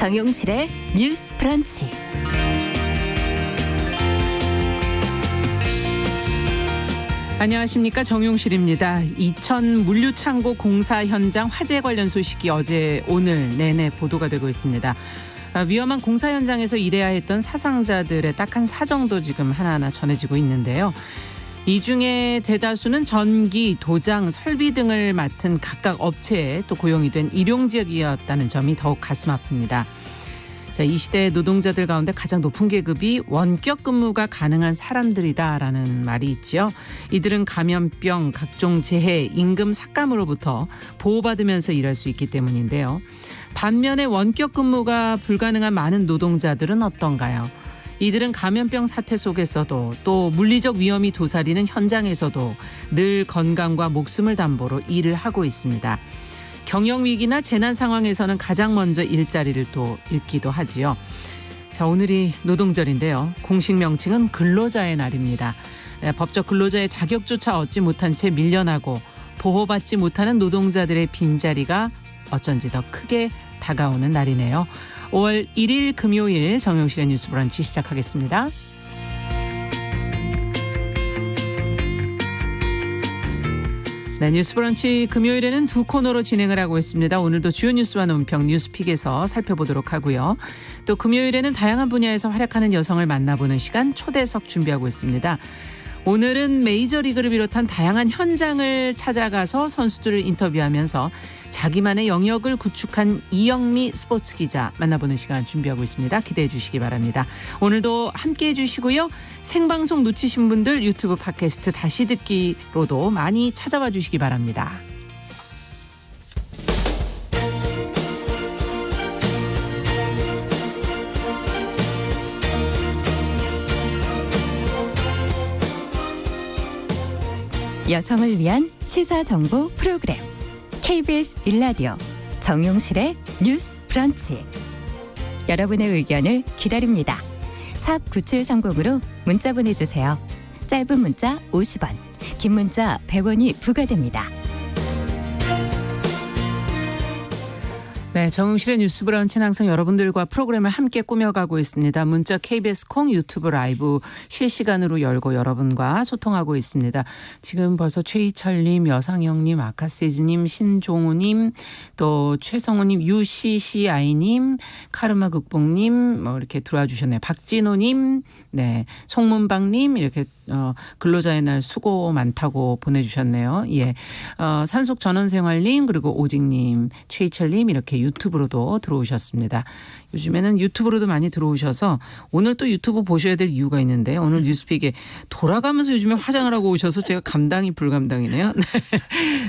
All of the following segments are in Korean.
정용실의 뉴스 브런치. 안녕하십니까, 정용실입니다. 이천 물류창고 공사 현장 화재 관련 소식이 어제 오늘 내내 보도가 되고 있습니다. 위험한 공사 현장에서 일해야 했던 사상자들의 딱한 사정도 지금 하나하나 전해지고 있는데요. 이 중에 대다수는 전기, 도장, 설비 등을 맡은 각각 업체에 또 고용이 된 일용직이었다는 점이 더욱 가슴 아픕니다. 자, 이 시대의 노동자들 가운데 가장 높은 계급이 원격 근무가 가능한 사람들이다라는 말이 있죠. 이들은 감염병, 각종 재해, 임금 삭감으로부터 보호받으면서 일할 수 있기 때문인데요. 반면에 원격 근무가 불가능한 많은 노동자들은 어떤가요? 이들은 감염병 사태 속에서도 또 물리적 위험이 도사리는 현장에서도 늘 건강과 목숨을 담보로 일을 하고 있습니다. 경영위기나 재난 상황에서는 가장 먼저 일자리를 또 잃기도 하지요. 자, 오늘이 노동절인데요. 공식 명칭은 근로자의 날입니다. 법적 근로자의 자격조차 얻지 못한 채 밀려나고 보호받지 못하는 노동자들의 빈자리가 어쩐지 더 크게 다가오는 날이네요. 5월 1일 금요일 정용실의 뉴스 브런치 시작하겠습니다. 네, 뉴스 브런치 금요일에는 두 코너로 진행을 하고 있습니다. 오늘도 주요 뉴스와 논평 뉴스픽에서 살펴보도록 하고요. 또 금요일에는 다양한 분야에서 활약하는 여성을 만나보는 시간 초대석 준비하고 있습니다. 오늘은 메이저리그를 비롯한 다양한 현장을 찾아가서 선수들을 인터뷰하면서 자기만의 영역을 구축한 이영미 스포츠 기자 만나보는 시간 준비하고 있습니다. 기대해 주시기 바랍니다. 오늘도 함께해 주시고요. 생방송 놓치신 분들 유튜브 팟캐스트 다시 듣기로도 많이 찾아와 주시기 바랍니다. 여성을 위한 시사정보 프로그램 KBS 1라디오 정용실의 뉴스 브런치. 여러분의 의견을 기다립니다. 샵 9730으로 문자 보내주세요. 짧은 문자 50원, 긴 문자 100원이 부과됩니다. 네, 정용실의 뉴스 브런치는 항상 여러분들과 프로그램을 함께 꾸며가고 있습니다. 문자 KBS 콩 유튜브 라이브 실시간으로 열고 여러분과 소통하고 있습니다. 지금 벌써 최희철님, 여상영님, 아카세즈님, 신종우님, 또 최성우님, UCCI님, 카르마 극복님 이렇게 들어와 주셨네요. 박진호님, 네, 송문박님 이렇게 근로자의 날 수고 많다고 보내주셨네요. 예, 산속전원생활님 그리고 오직님, 최희철님 이렇게 유튜브로도 들어오셨습니다. 요즘에는 유튜브로도 많이 들어오셔서 오늘 또 유튜브 보셔야 될 이유가 있는데 오늘 뉴스픽에 돌아가면서 요즘에 화장을 하고 오셔서 제가 감당이 불감당이네요. 네.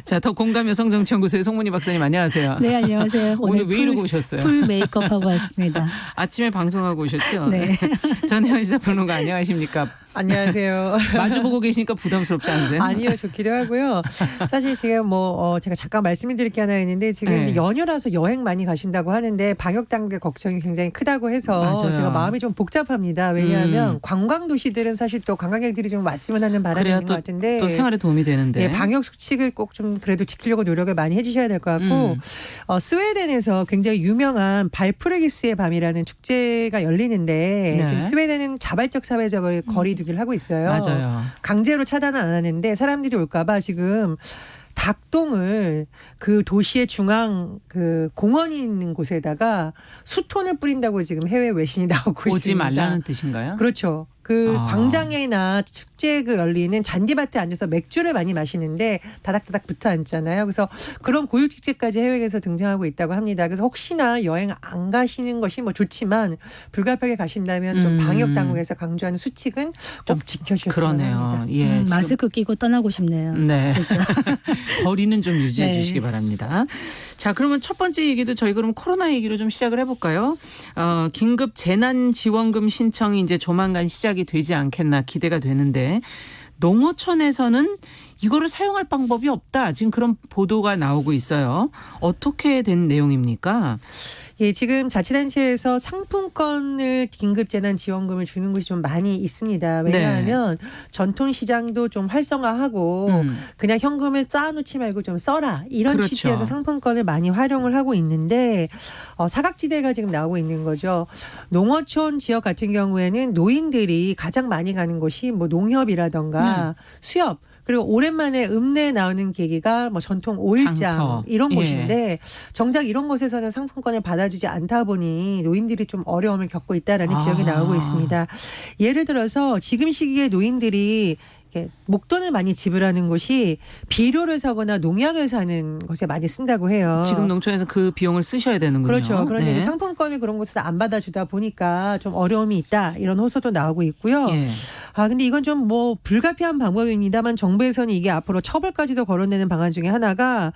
자, 더 공감 여성정치연구소의 송문희 박사님 안녕하세요. 네, 안녕하세요. 오늘 왜 이러고 오셨어요? 풀 메이크업하고 왔습니다. 아침에 방송하고 오셨죠? 네. 전혜연 시사평론가 안녕하십니까? 안녕하세요. 마주보고 계시니까 부담스럽지 않으세요? 아니요, 좋기도 하고요. 사실 제가 제가 잠깐 말씀드릴 게 하나 있는데 지금 네. 이제 연휴라서 여행 많이 가신다고 하는데 방역 당국의 걱정이 굉장히 크다고 해서 맞아요. 제가 마음이 좀 복잡합니다. 왜냐하면 관광 도시들은 사실 또 관광객들이 좀 왔으면 하는 바람이 그래야 있는 것 같은데 또 생활에 도움이 되는데. 예, 방역 수칙을 꼭 좀 그래도 지키려고 노력을 많이 해주셔야 될 것 같고 스웨덴에서 굉장히 유명한 발프르기스의 밤이라는 축제가 열리는데 네. 지금 스웨덴은 자발적 사회적 거리두기를 하고 있어요. 맞아요. 강제로 차단은 안 하는데 사람들이 올까봐 지금 닭똥을 그 도시의 중앙 그 공원이 있는 곳에다가 수톤을 뿌린다고 지금 해외 외신이 나오고 오지 있습니다. 말라는 뜻인가요? 그렇죠. 그 아. 광장이나 축제 그 열리는 잔디밭에 앉아서 맥주를 많이 마시는데 다닥다닥 붙어 앉잖아요. 그래서 그런 고육축제까지 해외에서 등장하고 있다고 합니다. 그래서 혹시나 여행 안 가시는 것이 뭐 좋지만 불가피하게 가신다면 좀 방역 당국에서 강조하는 수칙은 꼭 지켜주셨으면 그러네요. 합니다. 예, 지금 마스크 끼고 떠나고 싶네요. 네. 진짜. 거리는 좀 유지해 네. 주시기 바랍니다. 자, 그러면 첫 번째 얘기도 저희 그럼 코로나 얘기로 좀 시작을 해볼까요? 긴급 재난지원금 신청이 이제 조만간 시작이 되지 않겠나 기대가 되는데 농어촌에서는 이거를 사용할 방법이 없다. 지금 그런 보도가 나오고 있어요. 어떻게 된 내용입니까? 예, 지금 자치단체에서 상품권을 긴급재난지원금을 주는 곳이 좀 많이 있습니다. 왜냐하면 전통시장도 좀 활성화하고 그냥 현금을 쌓아놓지 말고 좀 써라. 이런 그렇죠. 취지에서 상품권을 많이 활용을 하고 있는데 사각지대가 지금 나오고 있는 거죠. 농어촌 지역 같은 경우에는 노인들이 가장 많이 가는 곳이 뭐 농협이라던가 수협 그리고 오랜만에 읍내에 나오는 계기가 뭐 전통 오일장 장터. 이런 예. 곳인데 정작 이런 곳에서는 상품권을 받아주지 않다 보니 노인들이 좀 어려움을 겪고 있다라는 지적이 나오고 있습니다. 예를 들어서 지금 시기에 노인들이 이렇게 목돈을 많이 지불하는 곳이 비료를 사거나 농약을 사는 것에 많이 쓴다고 해요. 지금 농촌에서 그 비용을 쓰셔야 되는군요. 그렇죠. 그런데 네. 상품권을 그런 곳에서 안 받아주다 보니까 좀 어려움이 있다 이런 호소도 나오고 있고요. 예. 근데 이건 좀 뭐 불가피한 방법입니다만 정부에서는 이게 앞으로 처벌까지도 거론되는 방안 중에 하나가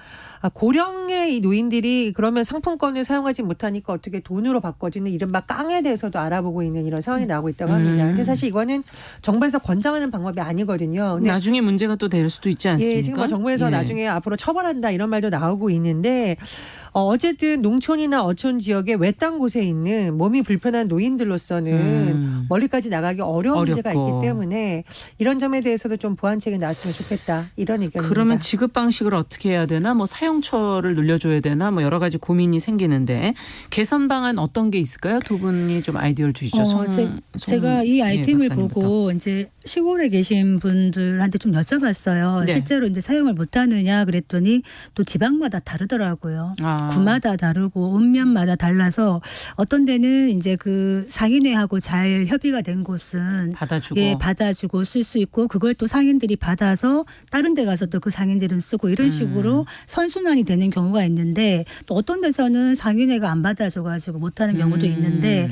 고령의 이 노인들이 그러면 상품권을 사용하지 못하니까 어떻게 돈으로 바꿔지는 이른바 깡에 대해서도 알아보고 있는 이런 상황이 나오고 있다고 합니다. 근데 사실 이거는 정부에서 권장하는 방법이 아니거든요. 근데 나중에 문제가 또 될 수도 있지 않습니까? 예, 지금 뭐 정부에서 예. 나중에 앞으로 처벌한다 이런 말도 나오고 있는데 어쨌든 농촌이나 어촌 지역의 외딴 곳에 있는 몸이 불편한 노인들로서는 멀리까지 나가기 어려운 문제가 어렵고. 있기 때문에 이런 점에 대해서도 좀 보완책이 나왔으면 좋겠다 이런 의견입니다. 그러면 지급 방식을 어떻게 해야 되나 뭐 사용처를 늘려줘야 되나 뭐 여러 가지 고민이 생기는데 개선 방안 어떤 게 있을까요? 두 분이 좀 아이디어를 주시죠. 제가 이 아이템을 박사님부터. 보고 이제 시골에 계신 분들한테 좀 여쭤봤어요. 네. 실제로 이제 사용을 못하느냐 그랬더니 또 지방마다 다르더라고요. 구마다 다르고 읍면마다 달라서 어떤 데는 이제 그 상인회하고 잘 협의가 된 곳은 받아주고. 예, 받아주고 쓸 수 있고 그걸 또 상인들이 받아서 다른 데 가서 또 그 상인들은 쓰고 이런 식으로 선순환이 되는 경우가 있는데 또 어떤 데서는 상인회가 안 받아줘가지고 못하는 경우도 있는데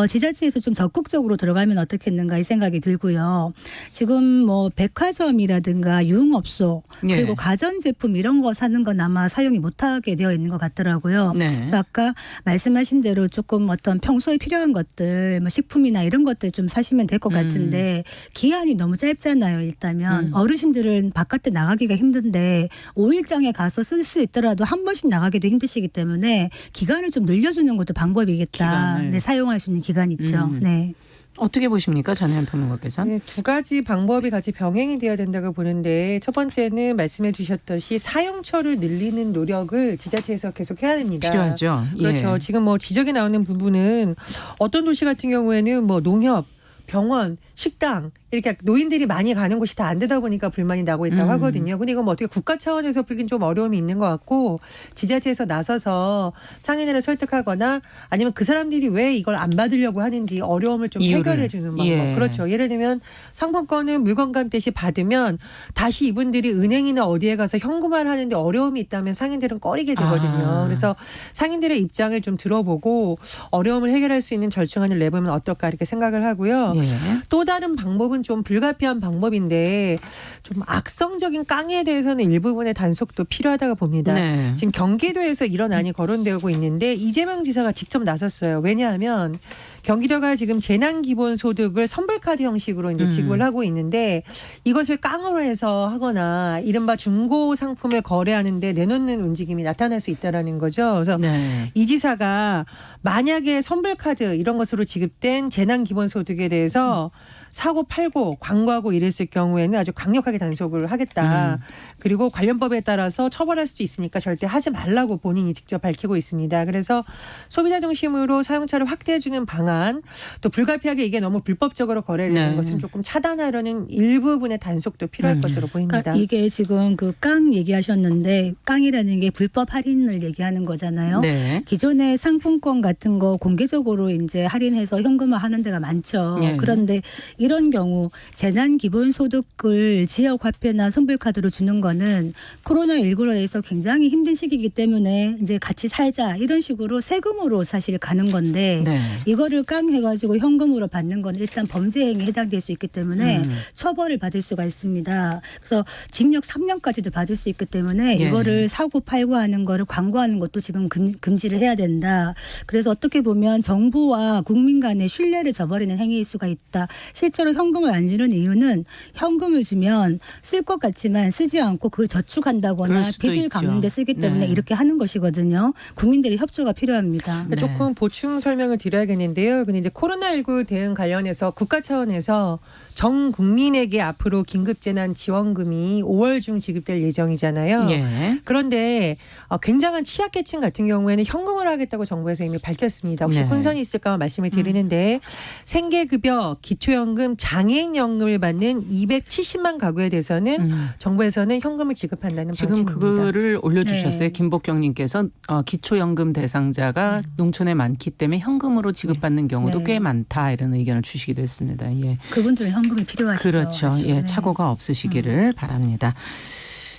지자체에서 좀 적극적으로 들어가면 어떻겠는가 이 생각이 들고요. 지금 뭐 백화점이라든가 유흥업소 예. 그리고 가전제품 이런 거 사는 건 아마 사용이 못하게 되어 있는 것 같더라고요. 네. 그래서 아까 말씀하신 대로 조금 어떤 평소에 필요한 것들 뭐 식품이나 이런 것들 좀 사시면 될 것 같은데 기한이 너무 짧잖아요. 일단은 어르신들은 바깥에 나가기가 힘든데 5일장에 가서 쓸 수 있더라도 한 번씩 나가기도 힘드시기 때문에 기간을 좀 늘려주는 것도 방법이겠다. 기간을. 네, 사용할 수 있는 기간 있죠. 네. 어떻게 보십니까? 전혜연 평론가께서는. 네, 두 가지 방법이 같이 병행이 되어야 된다고 보는데 첫 번째는 말씀해 주셨듯이 사용처를 늘리는 노력을 지자체에서 계속 해야 됩니다. 필요하죠. 그렇죠. 예. 지금 뭐 지적이 나오는 부분은 어떤 도시 같은 경우에는 뭐 농협, 병원, 식당 이렇게 노인들이 많이 가는 곳이 다 안 되다 보니까 불만이 나고 있다고 하거든요. 근데 이건 뭐 어떻게 국가 차원에서 풀긴 좀 어려움이 있는 것 같고 지자체에서 나서서 상인회를 설득하거나 아니면 그 사람들이 왜 이걸 안 받으려고 하는지 어려움을 좀 이유를. 해결해 주는 방법. 예. 그렇죠. 예를 들면 상품권을 물건감 대신 받으면 다시 이분들이 은행이나 어디에 가서 현금화를 하는데 어려움이 있다면 상인들은 꺼리게 되거든요. 그래서 상인들의 입장을 좀 들어보고 어려움을 해결할 수 있는 절충안을 내보면 어떨까 이렇게 생각을 하고요. 예. 또 다른 방법은 좀 불가피한 방법인데 좀 악성적인 깡에 대해서는 일부분의 단속도 필요하다고 봅니다. 네. 지금 경기도에서 이런 안이 거론되고 있는데 이재명 지사가 직접 나섰어요. 왜냐하면 경기도가 지금 재난기본소득을 선불카드 형식으로 이제 지급을 하고 있는데 이것을 깡으로 해서 하거나 이른바 중고 상품을 거래하는데 내놓는 움직임이 나타날 수 있다라는 거죠. 그래서 네. 이 지사가 만약에 선불카드 이런 것으로 지급된 재난기본소득에 대해서 사고 팔고 광고하고 이랬을 경우에는 아주 강력하게 단속을 하겠다. 그리고 관련법에 따라서 처벌할 수도 있으니까 절대 하지 말라고 본인이 직접 밝히고 있습니다. 그래서 소비자 중심으로 사용처를 확대해주는 방안 또 불가피하게 이게 너무 불법적으로 거래되는 네. 것은 조금 차단하려는 일부분의 단속도 필요할 것으로 보입니다. 그러니까 이게 지금 그 깡 얘기하셨는데 깡이라는 게 불법 할인을 얘기하는 거잖아요. 네. 기존의 상품권 같은 거 공개적으로 이제 할인해서 현금화 하는 데가 많죠. 예. 그런데 이런 경우 재난 기본소득을 지역 화폐나 선불카드로 주는 거는 코로나19로 해서 굉장히 힘든 시기이기 때문에 이제 같이 살자 이런 식으로 세금으로 사실 가는 건데 네. 이거를 지출을 깡해가지고 현금으로 받는 건 일단 범죄 행위에 해당될 수 있기 때문에 처벌을 받을 수가 있습니다. 그래서 징역 3년까지도 받을 수 있기 때문에 예. 이거를 사고 팔고 하는 거를 광고하는 것도 지금 금지를 해야 된다. 그래서 어떻게 보면 정부와 국민 간의 신뢰를 저버리는 행위일 수가 있다. 실제로 현금을 안 주는 이유는 현금을 주면 쓸 것 같지만 쓰지 않고 그걸 저축한다거나 그럴 수도 빚을 있죠. 갚는 데 쓰기 때문에 네. 이렇게 하는 것이거든요. 국민들의 협조가 필요합니다. 네. 조금 보충 설명을 드려야겠는데요. 근데 이제 코로나19 대응 관련해서 국가 차원에서 전 국민에게 앞으로 긴급재난지원금이 5월 중 지급될 예정이잖아요. 예. 그런데 굉장한 취약계층 같은 경우에는 현금을 하겠다고 정부에서 이미 밝혔습니다. 혹시 네. 혼선이 있을까 말씀을 드리는데 생계급여, 기초연금, 장애인연금을 받는 270만 가구에 대해서는 정부에서는 현금을 지급한다는 지금 방침입니다. 그거를 올려주셨어요. 네. 김복경님께서 기초연금 대상자가 농촌에 많기 때문에 현금으로 지급받는 경우도 네. 꽤 많다 이런 의견을 주시기도 했습니다. 예. 그분들은 현금이 필요하시죠. 그렇죠. 사실. 예, 네. 착오가 없으시기를 바랍니다.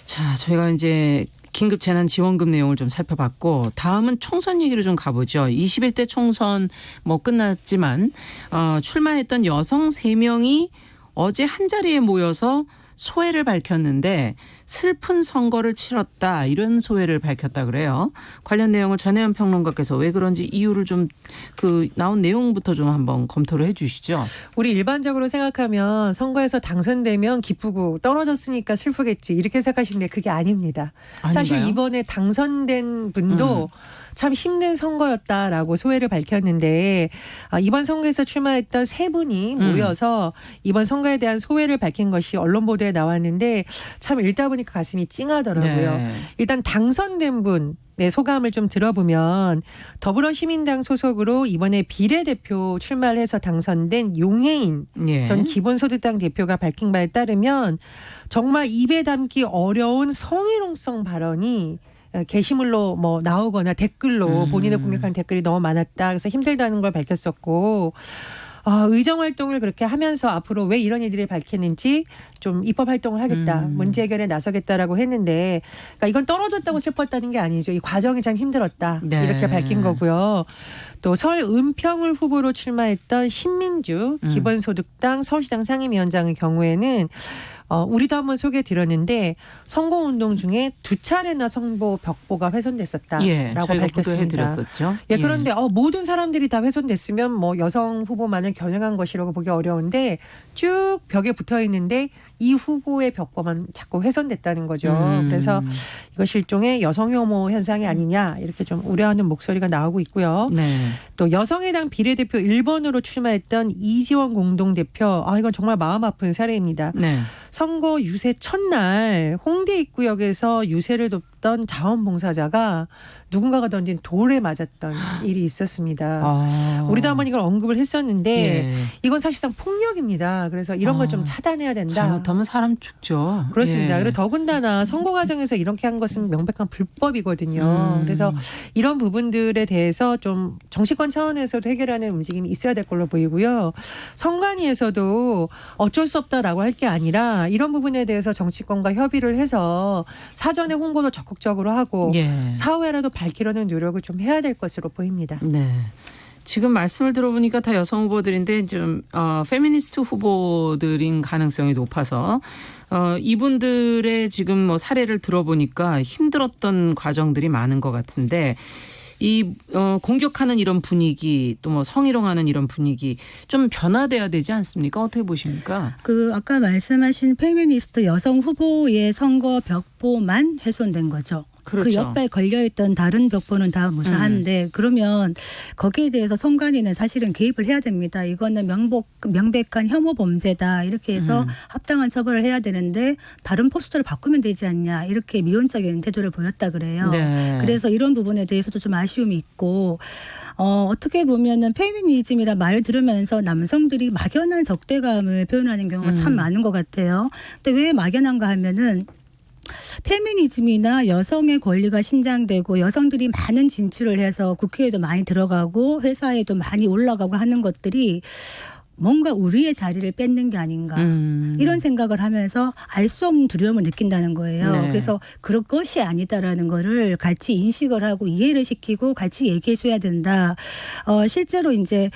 자, 저희가 이제 긴급 재난 지원금 내용을 좀 살펴봤고 다음은 총선 얘기로 좀 가보죠. 21대 총선 뭐 끝났지만 출마했던 여성 3명이 어제 한 자리에 모여서 소회를 밝혔는데 슬픈 선거를 치렀다 이런 소회를 밝혔다 그래요. 관련 내용을 전혜연 평론가께서 왜 그런지 이유를 좀 그 나온 내용부터 좀 한번 검토를 해 주시죠. 우리 일반적으로 생각하면 선거에서 당선되면 기쁘고 떨어졌으니까 슬프겠지 이렇게 생각하시는데 그게 아닙니다. 사실 아닌가요? 이번에 당선된 분도 참 힘든 선거였다라고 소회를 밝혔는데 이번 선거에서 출마했던 3분이 모여서 이번 선거에 대한 소회를 밝힌 것이 언론 보도에 나왔는데 참 읽다 보니까 가슴이 찡하더라고요. 네. 일단 당선된 분 네, 소감을 좀 들어보면 더불어시민당 소속으로 이번에 비례대표 출마를 해서 당선된 용해인 예. 전 기본소득당 대표가 밝힌 바에 따르면 정말 입에 담기 어려운 성희롱성 발언이 게시물로 뭐 나오거나 댓글로 본인을 공격한 댓글이 너무 많았다. 그래서 힘들다는 걸 밝혔었고 의정 활동을 그렇게 하면서 앞으로 왜 이런 일들을 밝히는지 좀 입법 활동을 하겠다. 문제 해결에 나서겠다라고 했는데 그러니까 이건 떨어졌다고 슬펐다는 게 아니죠. 이 과정이 참 힘들었다. 네. 이렇게 밝힌 거고요. 또 서울 은평을 후보로 출마했던 신민주 기본소득당 서울시당 상임위원장의 경우에는 우리도 한번 소개해 드렸는데 선거운동 중에 2차례나 선거 벽보가 훼손됐었다라고 예, 저희가 밝혔습니다. 보도해드렸었죠. 예, 그런데 모든 사람들이 다 훼손됐으면 뭐 여성 후보만을 겨냥한 것이라고 보기 어려운데 쭉 벽에 붙어 있는데 이 후보의 벽보만 자꾸 훼손됐다는 거죠. 그래서 이것이 일종의 여성 혐오 현상이 아니냐 이렇게 좀 우려하는 목소리가 나오고 있고요. 네. 또 여성의당 비례대표 1번으로 출마했던 이지원 공동대표 이건 정말 마음 아픈 사례입니다. 네. 선거 유세 첫날 홍대 입구역에서 유세를 돕던 자원봉사자가 누군가가 던진 돌에 맞았던 일이 있었습니다. 우리도 한번 이걸 언급을 했었는데 예. 이건 사실상 폭력입니다. 그래서 이런 걸 좀 차단해야 된다. 잘못하면 사람 죽죠. 그렇습니다. 예. 그리고 더군다나 선거 과정에서 이렇게 한 것은 명백한 불법이거든요. 그래서 이런 부분들에 대해서 좀 정치권 차원에서도 해결하는 움직임이 있어야 될 걸로 보이고요. 선관위에서도 어쩔 수 없다라고 할 게 아니라 이런 부분에 대해서 정치권과 협의를 해서 사전에 홍보도 적극적으로 하고 예. 사후에라도 밝히려는 노력을 좀 해야 될 것으로 보입니다. 네. 지금 말씀을 들어보니까 다 여성 후보들인데 좀 페미니스트 후보들인 가능성이 높아서 이분들의 지금 뭐 사례를 들어보니까 힘들었던 과정들이 많은 것 같은데 이 공격하는 이런 분위기 또 뭐 성희롱하는 이런 분위기 좀 변화돼야 되지 않습니까? 어떻게 보십니까? 아까 말씀하신 페미니스트 여성 후보의 선거 벽보만 훼손된 거죠. 그렇죠. 그 옆에 걸려있던 다른 벽보는 다 무사한데 그러면 거기에 대해서 선관위는 사실은 개입을 해야 됩니다. 이거는 명백한 혐오 범죄다 이렇게 해서 합당한 처벌을 해야 되는데 다른 포스터를 바꾸면 되지 않냐 이렇게 미온적인 태도를 보였다 그래요. 네. 그래서 이런 부분에 대해서도 좀 아쉬움이 있고 어떻게 보면은 페미니즘이라 말을 들으면서 남성들이 막연한 적대감을 표현하는 경우가 참 많은 것 같아요. 근데 왜 막연한가 하면은 페미니즘이나 여성의 권리가 신장되고 여성들이 많은 진출을 해서 국회에도 많이 들어가고 회사에도 많이 올라가고 하는 것들이 뭔가 우리의 자리를 뺏는 게 아닌가 이런 생각을 하면서 알 수 없는 두려움을 느낀다는 거예요. 네. 그래서 그런 것이 아니다라는 거를 같이 인식을 하고 이해를 시키고 같이 얘기해 줘야 된다. 실제로 이제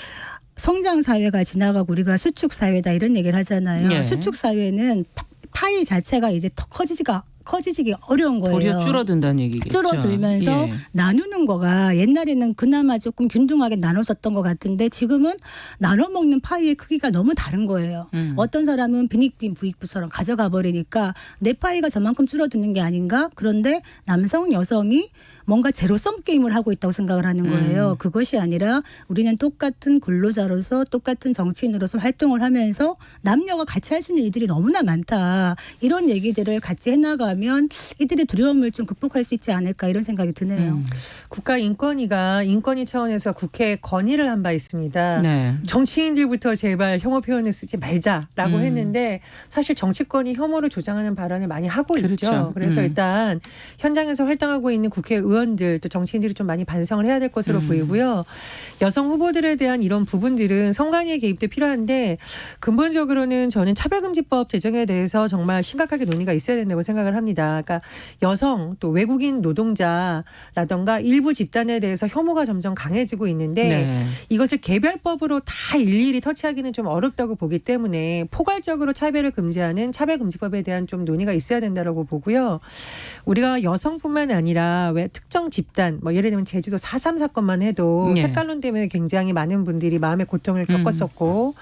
성장 사회가 지나가고 우리가 수축 사회다 이런 얘기를 하잖아요. 예. 수축 사회는 파이 자체가 이제 더 커지기 어려운 거예요. 도리어 줄어든다는 얘기겠죠. 줄어들면서 예. 나누는 거가 옛날에는 그나마 조금 균등하게 나눠졌던 것 같은데 지금은 나눠 먹는 파이의 크기가 너무 다른 거예요. 어떤 사람은 빈익빈 부익부처럼 가져가 버리니까 내 파이가 저만큼 줄어드는 게 아닌가? 그런데 남성 여성이 뭔가 제로섬 게임을 하고 있다고 생각을 하는 거예요. 그것이 아니라 우리는 똑같은 근로자로서 똑같은 정치인으로서 활동을 하면서 남녀가 같이 할 수 있는 일들이 너무나 많다. 이런 얘기들을 같이 해나가면 이들의 두려움을 좀 극복할 수 있지 않을까 이런 생각이 드네요. 국가인권위가 인권위 차원에서 국회에 건의를 한 바 있습니다. 네. 정치인들부터 제발 혐오 표현을 쓰지 말자라고 했는데 사실 정치권이 혐오를 조장하는 발언을 많이 하고 그렇죠. 있죠. 그래서 일단 현장에서 활동하고 있는 국회의원들 또 정치인들이 좀 많이 반성을 해야 될 것으로 보이고요. 여성 후보들에 대한 이런 부분들은 선관위의 개입도 필요한데 근본적으로는 저는 차별금지법 제정에 대해서 정말 심각하게 논의가 있어야 된다고 생각을 합니다. 그러니까 여성 또 외국인 노동자라던가 일부 집단에 대해서 혐오가 점점 강해지고 있는데 네. 이것을 개별법으로 다 일일이 터치하기는 좀 어렵다고 보기 때문에 포괄적으로 차별을 금지하는 차별금지법에 대한 좀 논의가 있어야 된다고 보고요. 우리가 여성뿐만 아니라 왜 특정 집단 뭐 예를 들면 제주도 4.3 사건만 해도 예. 색깔론 때문에 굉장히 많은 분들이 마음의 고통을 겪었었고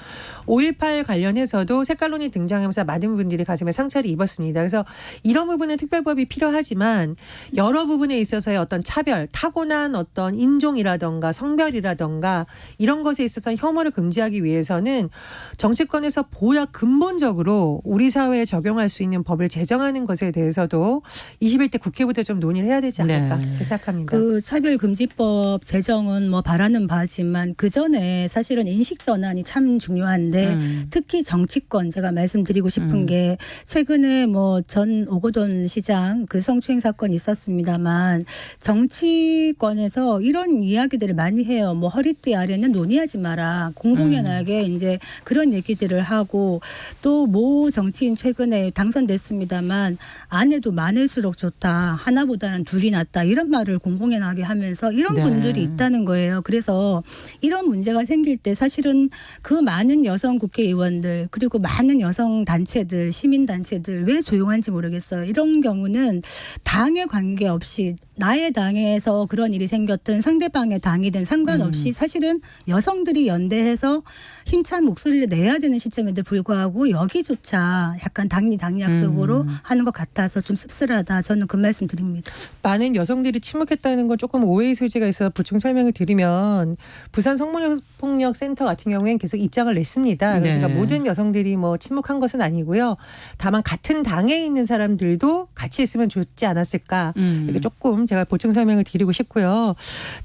5.18 관련해서도 색깔론이 등장하면서 많은 분들이 가슴에 상처를 입었습니다. 그래서 이런 부분은 특별법이 필요하지만 여러 부분에 있어서의 어떤 차별, 타고난 어떤 인종이라던가 성별이라던가 이런 것에 있어서 혐오를 금지하기 위해서는 정치권에서 보다 근본적으로 우리 사회에 적용할 수 있는 법을 제정하는 것에 대해서도 21대 국회부터 좀 논의를 해야 되지 않을까 네. 그렇게 생각합니다. 그 차별금지법 제정은 뭐 바라는 바지만 그 전에 사실은 인식 전환이 참 중요한데 특히 정치권 제가 말씀드리고 싶은 게 최근에 뭐 전 오거돈 시장 그 성추행 사건이 있었습니다만 정치권에서 이런 이야기들을 많이 해요. 뭐 허리띠 아래는 논의하지 마라. 공공연하게 이제 그런 얘기들을 하고 또 모 정치인 최근에 당선됐습니다만 아내도 많을수록 좋다. 하나보다는 둘이 낫다. 이런 말을 공공연하게 하면서 이런 네. 분들이 있다는 거예요. 그래서 이런 문제가 생길 때 사실은 그 많은 여성 국회의원들 그리고 많은 여성 단체들 시민단체들 왜 조용한지 모르겠어요. 이런 경우는 당에 관계없이 나의 당에서 그런 일이 생겼든 상대방의 당이든 상관없이 사실은 여성들이 연대해서 힘찬 목소리를 내야 되는 시점에도 불구하고 여기조차 약간 당리당략적으로 하는 것 같아서 좀 씁쓸하다. 저는 그 말씀 드립니다. 많은 여성들이 침묵했다는 건 조금 오해의 소지가 있어 보충 설명을 드리면 부산 성폭력 센터 같은 경우에는 계속 입장을 냈습니다. 그러니까 네. 모든 여성들이 뭐 침묵한 것은 아니고요. 다만 같은 당에 있는 사람들도 같이 있으면 좋지 않았을까. 이렇게 조금 제가 보충 설명을 드리고 싶고요.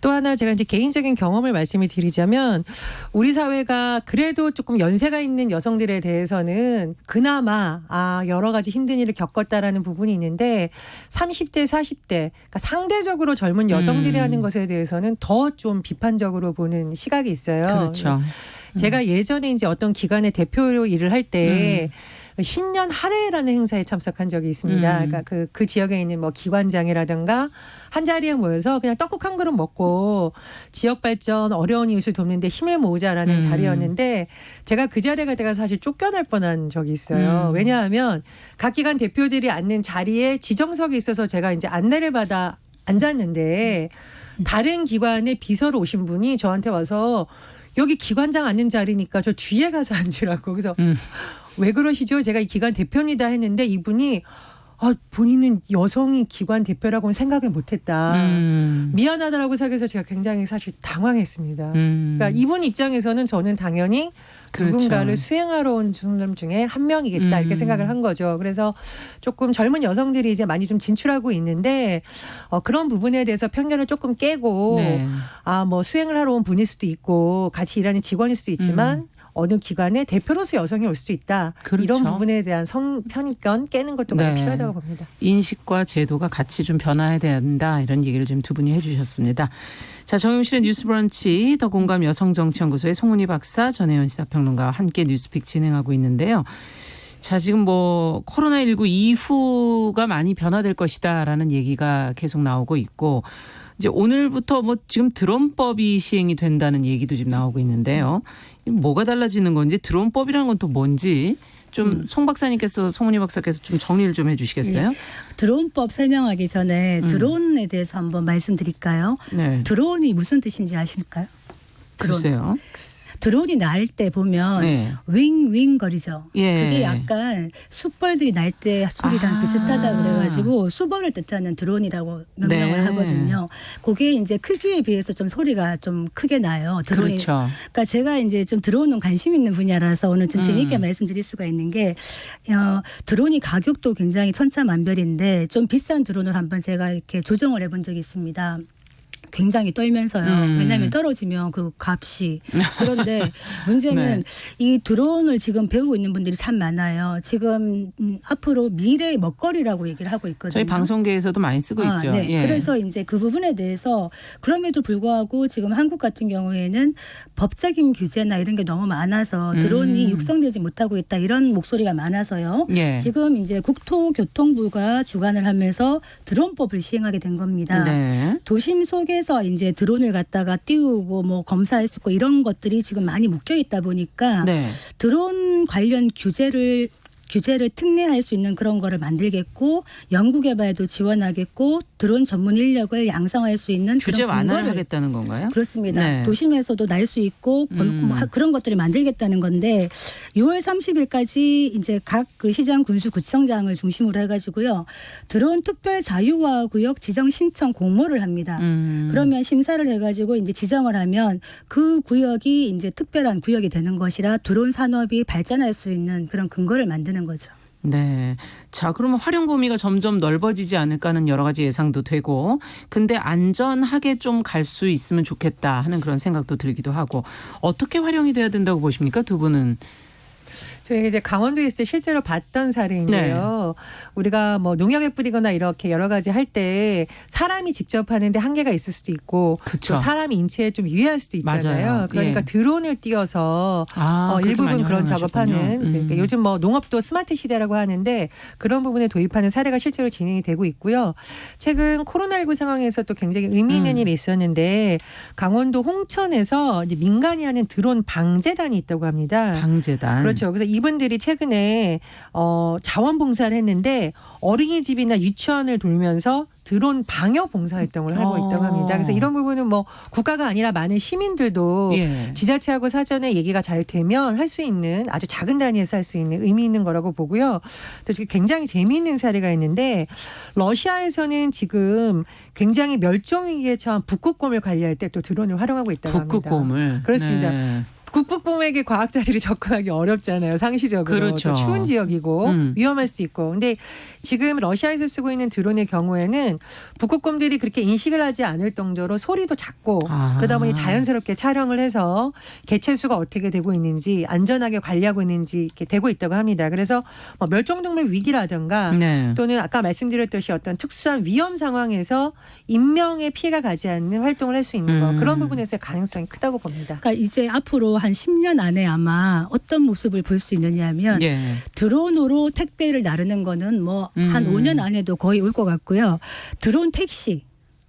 또 하나 제가 이제 개인적인 경험을 말씀을 드리자면 우리 사회가 그래도 조금 연세가 있는 여성들에 대해서는 그나마 여러 가지 힘든 일을 겪었다라는 부분이 있는데 30대, 40대 그러니까 상대적으로 젊은 여성들이 하는 것에 대해서는 더 좀 비판적으로 보는 시각이 있어요. 그렇죠. 제가 예전에 이제 어떤 기관의 대표로 일을 할 때 신년 할애라는 행사에 참석한 적이 있습니다. 그러니까 그 지역에 있는 뭐 기관장이라든가 한 자리에 모여서 그냥 떡국 한 그릇 먹고 지역 발전 어려운 이웃을 돕는데 힘을 모으자라는 자리였는데 제가 그 자리에 가다가 사실 쫓겨날 뻔한 적이 있어요. 왜냐하면 각 기관 대표들이 앉는 자리에 지정석이 있어서 제가 이제 안내를 받아 앉았는데 다른 기관의 비서로 오신 분이 저한테 와서 여기 기관장 앉는 자리니까 저 뒤에 가서 앉으라고. 그래서 왜 그러시죠? 제가 이 기관 대표입니다 했는데 이분이 본인은 여성이 기관 대표라고는 생각을 못했다. 미안하다라고 생각해서 제가 굉장히 사실 당황했습니다. 그러니까 이분 입장에서는 저는 당연히 그렇죠. 누군가를 수행하러 온 사람 중에 한 명이겠다 이렇게 생각을 한 거죠. 그래서 조금 젊은 여성들이 이제 많이 좀 진출하고 있는데 그런 부분에 대해서 편견을 조금 깨고 네. 뭐 수행을 하러 온 분일 수도 있고 같이 일하는 직원일 수도 있지만 어느 기관의 대표로서 여성이 올 수도 있다. 그렇죠. 이런 부분에 대한 편견 깨는 것도 많이 네. 필요하다고 봅니다. 인식과 제도가 같이 좀 변화해야 된다 이런 얘기를 좀 두 분이 해주셨습니다. 자, 정용실의 뉴스 브런치 더 공감 여성정치연구소의 송은희 박사, 전혜연 시사평론가와 함께 뉴스픽 진행하고 있는데요. 자, 지금 뭐 코로나19 이후가 많이 변화될 것이다라는 얘기가 계속 나오고 있고 이제 오늘부터 뭐 지금 드론법이 시행이 된다는 얘기도 지금 나오고 있는데요. 뭐가 달라지는 건지 드론법이라는 건 또 뭔지 좀 송 박사님께서 송은희 박사께서 좀 정리를 좀 해주시겠어요? 드론법 설명하기 전에 드론에 대해서 한번 말씀드릴까요? 네. 드론이 무슨 뜻인지 아실까요? 드론. 글쎄요. 드론이 날 때 보면 네. 윙윙 거리죠. 예. 그게 약간 숯벌들이 날 때 소리랑 비슷하다 그래가지고 수벌을 뜻하는 드론이라고 명명을 네. 하거든요. 그게 이제 크기에 비해서 좀 소리가 좀 크게 나요. 드론이. 그렇죠. 그러니까 제가 이제 좀 드론은 관심 있는 분야라서 오늘 좀 재미있게 말씀드릴 수가 있는 게 드론이 가격도 굉장히 천차만별인데 좀 비싼 드론을 한번 제가 이렇게 조정을 해본 적이 있습니다. 굉장히 떨면서요. 왜냐하면 떨어지면 그 값이. 그런데 문제는 네. 이 드론을 지금 배우고 있는 분들이 참 많아요. 지금 앞으로 미래의 먹거리라고 얘기를 하고 있거든요. 저희 방송계에서도 많이 쓰고 있죠. 네. 예. 그래서 이제 그 부분에 대해서 그럼에도 불구하고 지금 한국 같은 경우에는 법적인 규제나 이런 게 너무 많아서 드론이 육성되지 못하고 있다 이런 목소리가 많아서요. 예. 지금 이제 국토교통부가 주관을 하면서 드론법을 시행하게 된 겁니다. 네. 도심 속에서 이제 드론을 갖다가 띄우고 뭐 검사할 수 있고 이런 것들이 지금 많이 묶여 있다 보니까 네. 드론 관련 규제를 특례할 수 있는 그런 거를 만들겠고 연구개발도 지원하겠고 드론 전문 인력을 양성할 수 있는 규제 그런 완화를 근거를 하겠다는 건가요? 그렇습니다. 네. 도심에서도 날 수 있고 그런 것들을 만들겠다는 건데 6월 30일까지 이제 각 그 시장 군수 구청장을 중심으로 해가지고요 드론 특별 자유화 구역 지정 신청 공모를 합니다. 그러면 심사를 해가지고 이제 지정을 하면 그 구역이 이제 특별한 구역이 되는 것이라 드론 산업이 발전할 수 있는 그런 근거를 만드는 거죠. 네. 자, 그러면 활용 범위가 점점 넓어지지 않을까 하는 여러 가지 예상도 되고 근데 안전하게 좀 갈 수 있으면 좋겠다 하는 그런 생각도 들기도 하고 어떻게 활용이 돼야 된다고 보십니까? 두 분은. 저희 이제 강원도에서 실제로 봤던 사례인데요. 우리가 뭐 농약을 뿌리거나 이렇게 여러 가지 할 때 사람이 직접 하는데 한계가 있을 수도 있고 그쵸. 또 사람이 인체에 좀 유해할 수도 있잖아요. 맞아요. 그러니까 예. 드론을 띄워서 그렇게 일부분 많이 그런 활용하셨군요. 작업하는 그러니까 요즘 뭐 농업도 스마트 시대라고 하는데 그런 부분에 도입하는 사례가 실제로 진행이 되고 있고요. 최근 코로나19 상황에서 또 굉장히 의미 있는 일이 있었는데 강원도 홍천에서 이제 민간이 하는 드론 방재단이 있다고 합니다. 방재단. 그렇죠. 그래서 이분들이 최근에 자원봉사를 했는데 어린이집이나 유치원을 돌면서 드론 방역 봉사 활동을 하고 있다고 합니다. 그래서 이런 부분은 뭐 국가가 아니라 많은 시민들도 예. 지자체하고 사전에 얘기가 잘 되면 할 수 있는 아주 작은 단위에서 할 수 있는 의미 있는 거라고 보고요. 또 굉장히 재미있는 사례가 있는데 러시아에서는 지금 굉장히 멸종위기에 처한 북극곰을 관리할 때 또 드론을 활용하고 있다고 합니다. 북극곰을. 그렇습니다. 네. 북극곰에게 과학자들이 접근하기 어렵잖아요. 상시적으로. 그렇죠. 또 추운 지역이고 위험할 수 있고. 근데 지금 러시아에서 쓰고 있는 드론의 경우에는 북극곰들이 그렇게 인식을 하지 않을 정도로 소리도 작고 그러다 보니 자연스럽게 촬영을 해서 개체수가 어떻게 되고 있는지 안전하게 관리하고 있는지 이렇게 되고 있다고 합니다. 그래서 뭐 멸종동물 위기라든가 네. 또는 아까 말씀드렸듯이 어떤 특수한 위험 상황에서 인명의 피해가 가지 않는 활동을 할 수 있는 거 그런 부분에서의 가능성이 크다고 봅니다. 그러니까 이제 앞으로 한 10년 안에 아마 어떤 모습을 볼 수 있느냐 하면 예. 드론으로 택배를 나르는 거는 뭐 한 5년 안에도 거의 올 것 같고요. 드론 택시.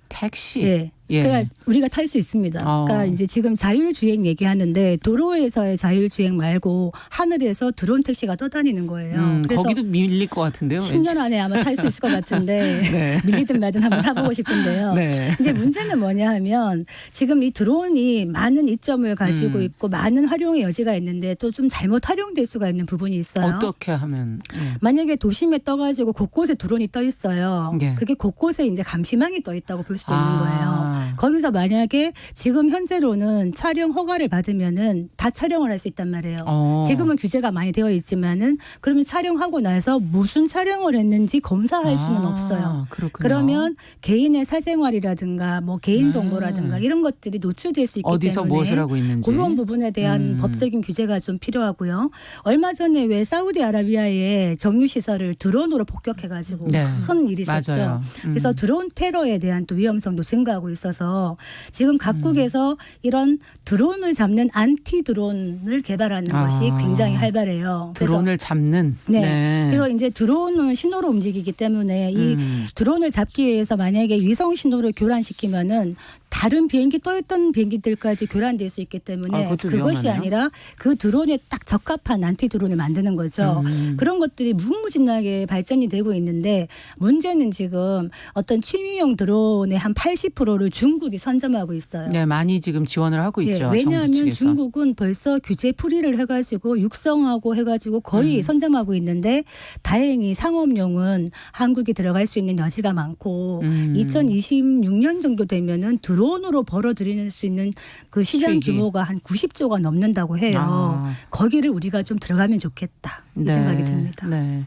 택시. 예. 예. 그러니까 우리가 탈 수 있습니다. 그러니까 이제 지금 자율주행 얘기하는데 도로에서의 자율주행 말고 하늘에서 드론 택시가 떠다니는 거예요. 그래서 거기도 밀릴 것 같은데요. 10년 안에 아마 탈 수 있을 것 같은데 네. 밀리든 말든 한번 타보고 싶은데요. 네. 근데 문제는 뭐냐 하면 지금 이 드론이 많은 이점을 가지고 있고 많은 활용의 여지가 있는데 또 좀 잘못 활용될 수가 있는 부분이 있어요. 어떻게 하면. 예. 만약에 도심에 떠가지고 곳곳에 드론이 떠 있어요. 예. 그게 곳곳에 이제 감시망이 떠 있다고 볼 수도 있는 거예요. 아. 거기서 만약에 지금 현재로는 촬영 허가를 받으면은 다 촬영을 할 수 있단 말이에요. 지금은 규제가 많이 되어 있지만은 그러면 촬영하고 나서 무슨 촬영을 했는지 검사할 수는 없어요. 그렇군요. 그러면 개인의 사생활이라든가 뭐 개인 정보라든가 이런 것들이 노출될 수 있기 어디서 때문에 무엇을 하고 있는지. 그런 부분에 대한 법적인 규제가 좀 필요하고요. 얼마 전에 왜 사우디아라비아의 정유 시설을 드론으로 폭격해가지고 네. 큰 일이 있었죠. 맞아요. 그래서 드론 테러에 대한 또 위험성도 증가하고 있어서 있어요. 지금 각국에서 이런 드론을 잡는 안티 드론을 개발하는 것이 굉장히 활발해요. 그래서 드론을 잡는. 네. 그래서 이제 드론은 신호로 움직이기 때문에 이 드론을 잡기 위해서 만약에 위성 신호를 교란시키면은 다른 비행기 떠 있던 비행기들까지 교란될 수 있기 때문에 그것도 그것이 위험하네요. 아니라 그 드론에 딱 적합한 안티 드론을 만드는 거죠. 그런 것들이 무궁무진하게 발전이 되고 있는데 문제는 지금 어떤 취미용 드론의 한 80%를 중국이 선점하고 있어요. 네, 많이 지금 지원을 하고 있죠. 정부 왜냐하면 측에서. 중국은 벌써 규제 풀이를 해가지고 육성하고 해가지고 거의 선점하고 있는데 다행히 상업용은 한국이 들어갈 수 있는 여지가 많고 2026년 정도 되면은 드론으로 벌어들일 수 있는 그 시장 수익이. 규모가 한 90조가 넘는다고 해요. 거기를 우리가 좀 들어가면 좋겠다 이 생각이 듭니다. 네.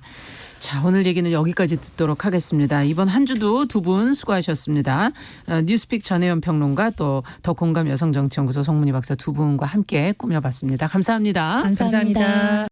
자, 오늘 얘기는 여기까지 듣도록 하겠습니다. 이번 한 주도 두 분 수고하셨습니다. 뉴스픽 전혜연 평론가 또 더 공감 여성정치연구소 송문희 박사 두 분과 함께 꾸며봤습니다. 감사합니다. 감사합니다.